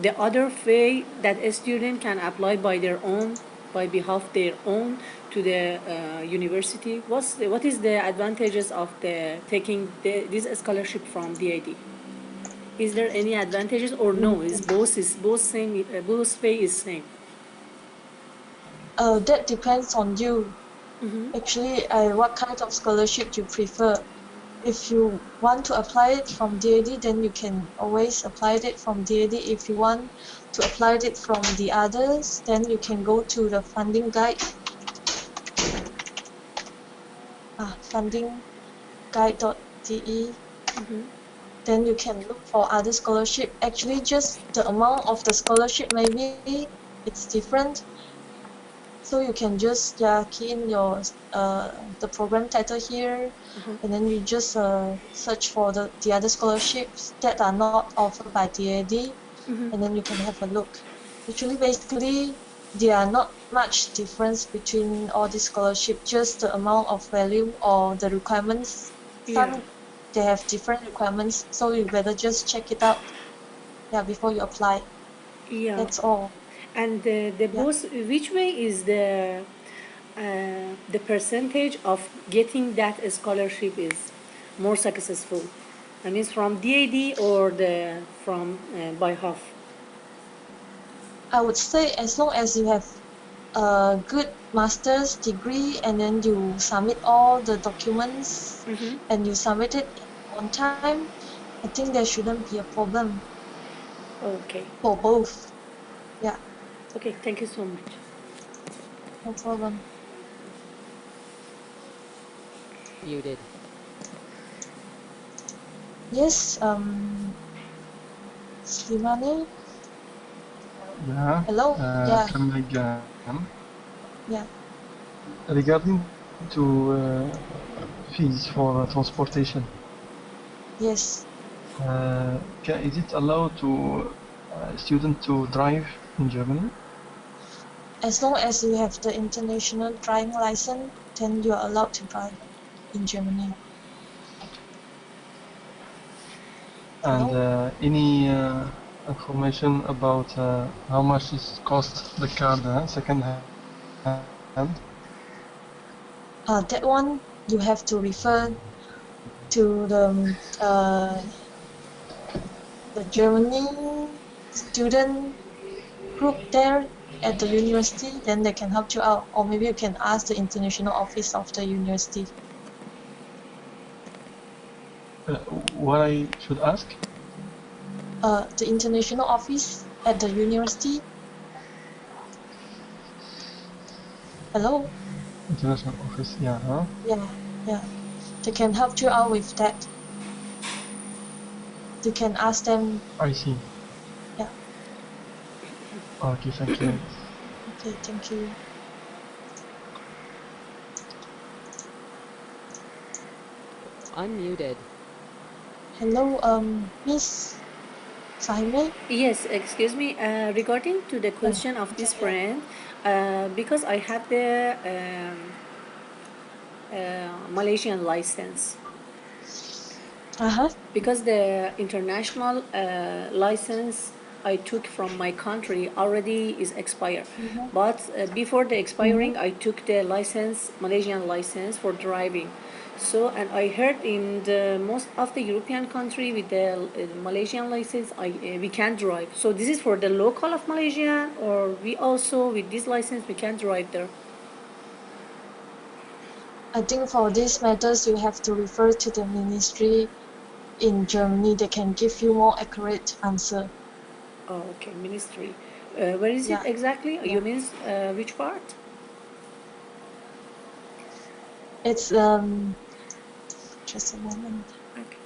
Speaker 3: the other way that a student can apply by their own, by behalf their own to the university? What is the advantages of the taking this scholarship from DAD? Is there any advantages or no? Is both same? Both way is same.
Speaker 2: That depends on you. Actually, what kind of scholarship you prefer. If you want to apply it from DAD, then you can always apply it from DAD. If you want to apply it from the others, then you can go to the funding guide, fundingguide.de. then you can look for other scholarship. Actually, just the amount of the scholarship maybe it's different. So you can just key in your the program title here, and then you just search for the other scholarships that are not offered by DAD, and then you can have a look. Actually, basically, there are not much difference between all these scholarships, just the amount of value or the requirements.
Speaker 3: Yeah.
Speaker 2: Some they have different requirements, so you better just check it out, before you apply.
Speaker 3: Yeah.
Speaker 2: That's all.
Speaker 3: And the
Speaker 2: Yeah.
Speaker 3: both, which way is the percentage of getting that scholarship is more successful? I mean, from DAD or the from by half?
Speaker 2: I would say as long as you have a good master's degree and then you submit all the documents and you submit it on time, I think there shouldn't be a problem
Speaker 3: Okay.
Speaker 2: for both. Yeah,
Speaker 3: Okay. Thank you so much.
Speaker 2: no problem.
Speaker 1: Muted.
Speaker 2: Yes, Slimani,
Speaker 4: Yeah,
Speaker 2: hello? Yeah,
Speaker 4: come again.
Speaker 2: yeah,
Speaker 4: Regarding to fees for transportation,
Speaker 2: yes.
Speaker 4: is it allowed to student to drive in Germany?
Speaker 2: As long as you have the international driving license, then you are allowed to drive in Germany.
Speaker 4: And
Speaker 2: Hello?
Speaker 4: any information about how much is cost the car second hand?
Speaker 2: That one you have to refer to the Germany student group there at the university, then they can help you out. Or maybe you can ask the international office of the university.
Speaker 4: What I should ask?
Speaker 2: The international office at the university. Hello?
Speaker 4: International office, yeah. Huh?
Speaker 2: Yeah, yeah. They can help you out with that. You can ask them.
Speaker 4: I see.
Speaker 2: Yeah.
Speaker 4: Okay, thank you.
Speaker 2: Okay, thank you.
Speaker 1: Unmuted.
Speaker 2: Hello, Miss Fahime?
Speaker 3: Yes, excuse me. Regarding to the question of
Speaker 2: Okay,
Speaker 3: this
Speaker 2: yeah.
Speaker 3: friend, because I have the Malaysian license,
Speaker 2: Uh-huh.
Speaker 3: because the international license I took from my country already is expired.
Speaker 2: Mm-hmm.
Speaker 3: But before the
Speaker 2: Mm-hmm.
Speaker 3: expiring, I took the license, Malaysian license for driving. So, and I heard in the most of the European country with the Malaysian license, we can drive. So this is for the local of Malaysia, or we also with this license we can drive there.
Speaker 2: I think for these matters, you have to refer to the ministry in Germany. They can give you more accurate answer.
Speaker 3: Oh, okay, ministry. Where is it
Speaker 2: Yeah,
Speaker 3: exactly?
Speaker 2: yeah.
Speaker 3: You mean which part?
Speaker 2: It's just a moment.
Speaker 3: Okay.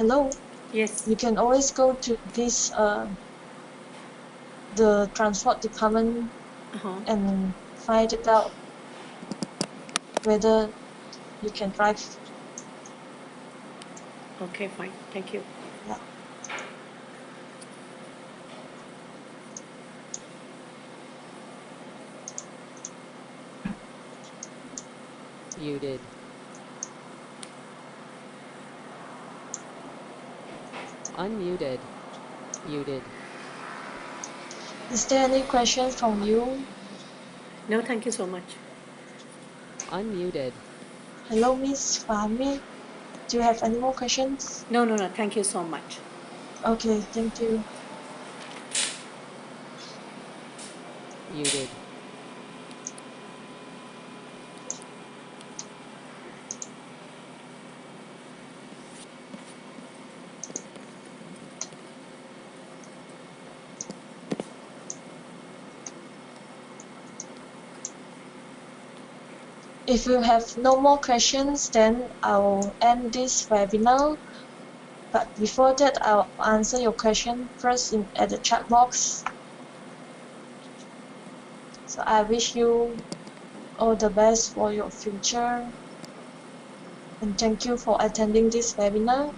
Speaker 2: Hello.
Speaker 3: Yes.
Speaker 2: You can always go to this the transport department
Speaker 3: Uh-huh.
Speaker 2: and find it out whether you can drive.
Speaker 3: Okay, fine. Thank you.
Speaker 2: Yeah.
Speaker 1: Muted. Unmuted. Muted.
Speaker 2: Is there any questions from you?
Speaker 3: No, thank you so much.
Speaker 1: Unmuted.
Speaker 2: Hello, Miss Fahmi. Do you have any more questions?
Speaker 3: No, no, no. Thank you so much.
Speaker 2: Okay, thank you.
Speaker 1: Muted.
Speaker 2: If you have no more questions, then I'll end this webinar. But before that, I'll answer your question first at the chat box. So I wish you all the best for your future. And thank you for attending this webinar.